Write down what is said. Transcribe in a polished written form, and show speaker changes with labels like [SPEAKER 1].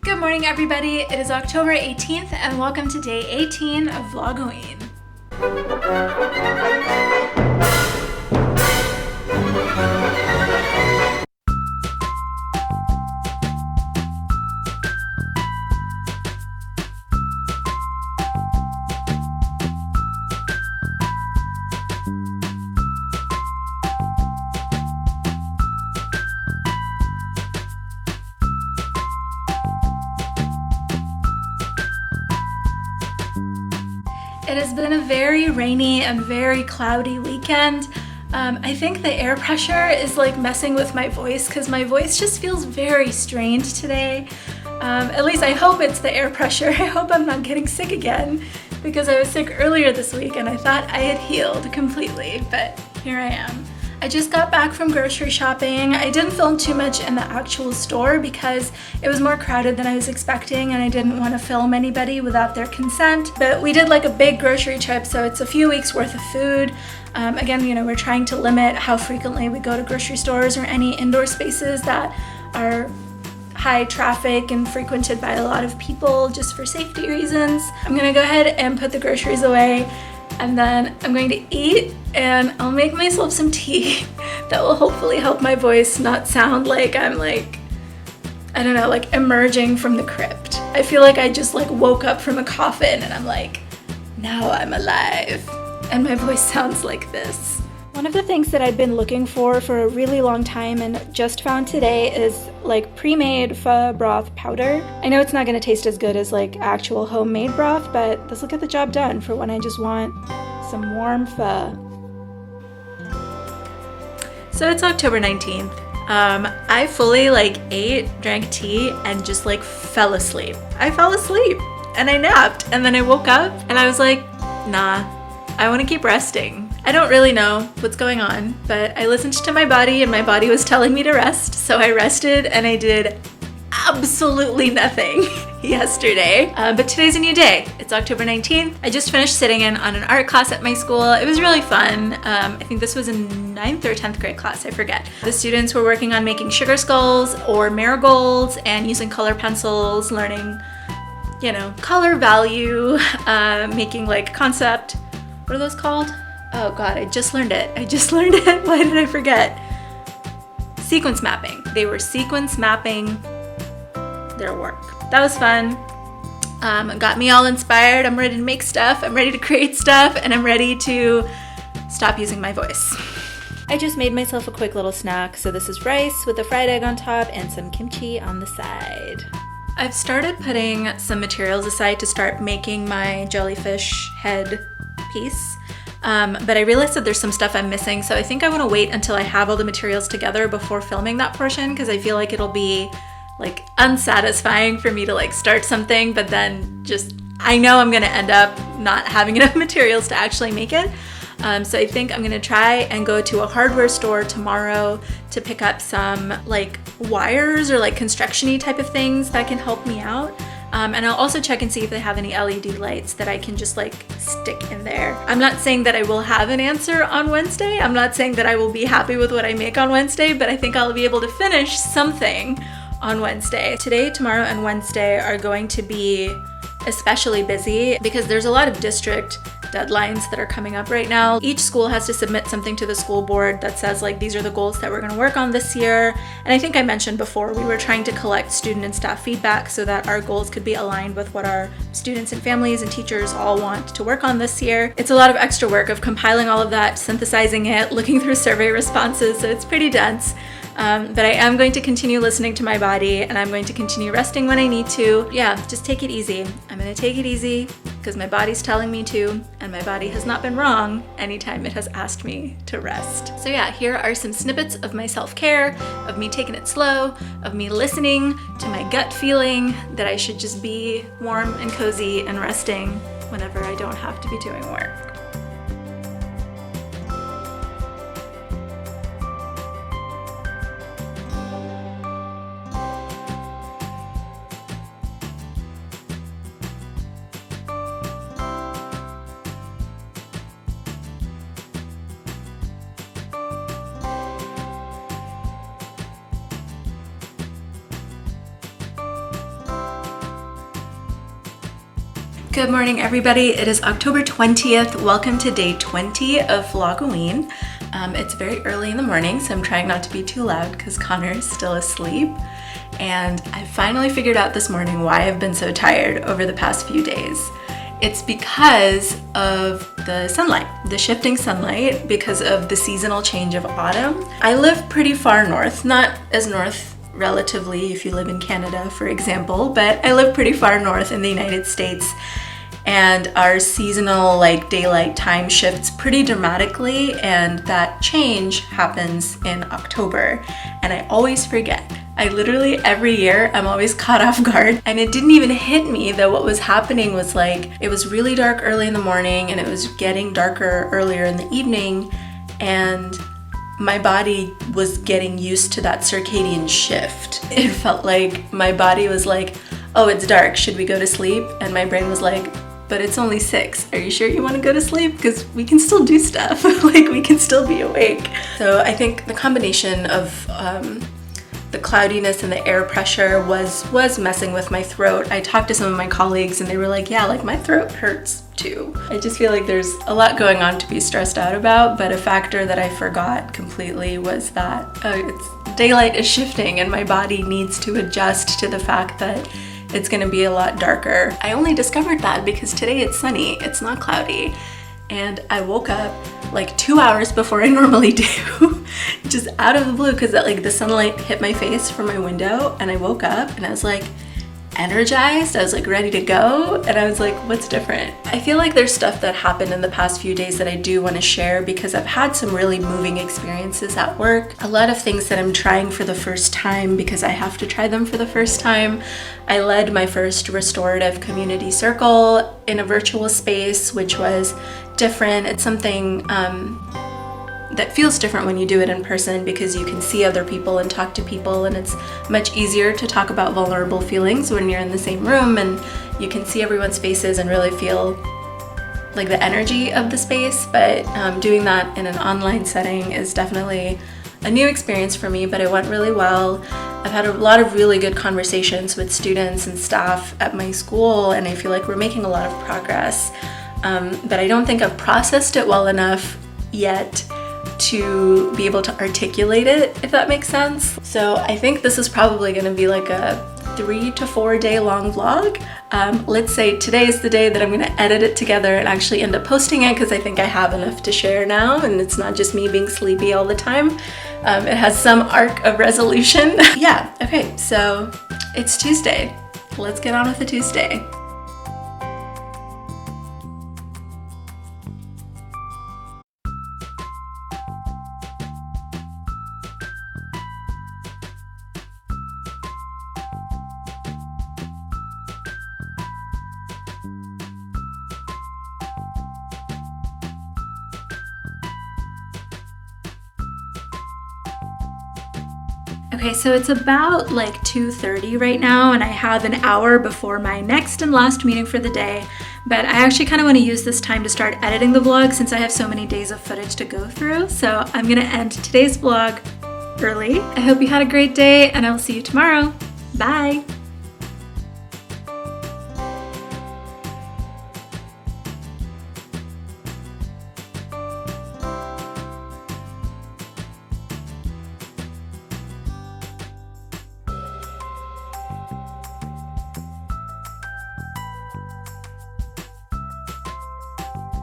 [SPEAKER 1] Good morning, everybody. It is October 18th, and welcome to day 18 of Vlogoween. It has been a very rainy and very cloudy weekend. I think the air pressure is like messing with my voice because my voice just feels very strained today. At least I hope it's the air pressure. I hope I'm not getting sick again because I was sick earlier this week and I thought I had healed completely, but here I am. I just got back from grocery shopping. I didn't film too much in the actual store because it was more crowded than I was expecting and I didn't want to film anybody without their consent. But we did like a big grocery trip, so it's a few weeks worth of food. Again, you know, we're trying to limit how frequently we go to grocery stores or any indoor spaces that are high traffic and frequented by a lot of people just for safety reasons. I'm gonna go ahead and put the groceries away, and then I'm going to eat and I'll make myself some tea that will hopefully help my voice not sound like I'm like, I don't know, like emerging from the crypt. I feel like I just like woke up from a coffin and I'm like, now I'm alive. And my voice sounds like this. One of the things that I'd been looking for a really long time and just found today is like pre-made pho broth powder. I know it's not going to taste as good as like actual homemade broth, but this will get the job done for when I just want some warm pho. So it's October 19th. I fully like ate, drank tea, and just like fell asleep. I fell asleep and I napped and then I woke up and I was like, nah, I want to keep resting. I don't really know what's going on, but I listened to my body and my body was telling me to rest, so I rested and I did absolutely nothing yesterday. But today's a new day. It's October 19th. I just finished sitting in on an art class at my school. It was really fun. I think this was a 9th or 10th grade class, I forget. The students were working on making sugar skulls or marigolds and using color pencils, learning, you know, color value, making like concept. What are those called? Oh God, I just learned it. Why did I forget? Sequence mapping. They were sequence mapping their work. That was fun. Got me all inspired. I'm ready to make stuff. I'm ready to create stuff, and I'm ready to stop using my voice. I just made myself a quick little snack. So this is rice with a fried egg on top and some kimchi on the side. I've started putting some materials aside to start making my jellyfish head piece. But I realized that there's some stuff I'm missing, so I think I want to wait until I have all the materials together before filming that portion, because I feel like it'll be like unsatisfying for me to like start something, but then just, I know I'm going to end up not having enough materials to actually make it. So I think I'm going to try and go to a hardware store tomorrow to pick up some like wires or like construction-y type of things that can help me out. And I'll also check and see if they have any LED lights that I can just like stick in there. I'm not saying that I will have an answer on Wednesday. I'm not saying that I will be happy with what I make on Wednesday, but I think I'll be able to finish something on Wednesday. Today, tomorrow, and Wednesday are going to be especially busy because there's a lot of district deadlines that are coming up right now. Each school has to submit something to the school board that says like, these are the goals that we're going to work on this year. And I think I mentioned before, we were trying to collect student and staff feedback so that our goals could be aligned with what our students and families and teachers all want to work on this year. It's a lot of extra work of compiling all of that, synthesizing it, looking through survey responses, so it's pretty dense. But I am going to continue listening to my body and I'm going to continue resting when I need to. Yeah, just take it easy. I'm going to take it easy because my body's telling me to, and my body has not been wrong anytime it has asked me to rest. So yeah, here are some snippets of my self-care, of me taking it slow, of me listening to my gut feeling that I should just be warm and cozy and resting whenever I don't have to be doing work. Good morning, everybody. It is October 20th. Welcome to day 20 of Vlogoween. It's very early in the morning, so I'm trying not to be too loud because Connor is still asleep. And I finally figured out this morning why I've been so tired over the past few days. It's because of the sunlight, the shifting sunlight, because of the seasonal change of autumn. I live pretty far north, not as north relatively if you live in Canada, for example, but I live pretty far north in the United States, and our seasonal daylight time shifts pretty dramatically, and that change happens in October, and I always forget. I literally, every year, I'm always caught off guard, and it didn't even hit me that what was happening was it was really dark early in the morning and it was getting darker earlier in the evening, and my body was getting used to that circadian shift. It felt like my body was like, oh, it's dark, should we go to sleep? And my brain was like, but it's only 6. Are you sure you want to go to sleep? Because we can still do stuff. We can still be awake. So I think the combination of the cloudiness and the air pressure was messing with my throat. I talked to some of my colleagues and they were like, yeah, my throat hurts too. I just feel like there's a lot going on to be stressed out about, but a factor that I forgot completely was that daylight is shifting and my body needs to adjust to the fact that it's gonna be a lot darker. I only discovered that because today it's sunny, it's not cloudy. And I woke up 2 hours before I normally do, just out of the blue, because the sunlight hit my face from my window, and I woke up and I was energized. I was ready to go, and I was what's different? I feel like there's stuff that happened in the past few days that I do want to share because I've had some really moving experiences at work. A lot of things that I'm trying for the first time because I have to try them for the first time. I led my first restorative community circle in a virtual space, which was different. It's something that feels different when you do it in person because you can see other people and talk to people, and it's much easier to talk about vulnerable feelings when you're in the same room and you can see everyone's faces and really feel the energy of the space. But doing that in an online setting is definitely a new experience for me, but it went really well. I've had a lot of really good conversations with students and staff at my school, and I feel like we're making a lot of progress. But I don't think I've processed it well enough yet to be able to articulate it, if that makes sense. So I think this is probably going to be a 3 to 4 day long vlog. Let's say today is the day that I'm going to edit it together and actually end up posting it, because I think I have enough to share now and it's not just me being sleepy all the time. It has some arc of resolution. Yeah, okay, so it's Tuesday. Let's get on with the Tuesday. Okay, so it's about 2:30 right now, and I have an hour before my next and last meeting for the day, but I actually kind of want to use this time to start editing the vlog since I have so many days of footage to go through. So I'm gonna end today's vlog early. I hope you had a great day, and I'll see you tomorrow. Bye!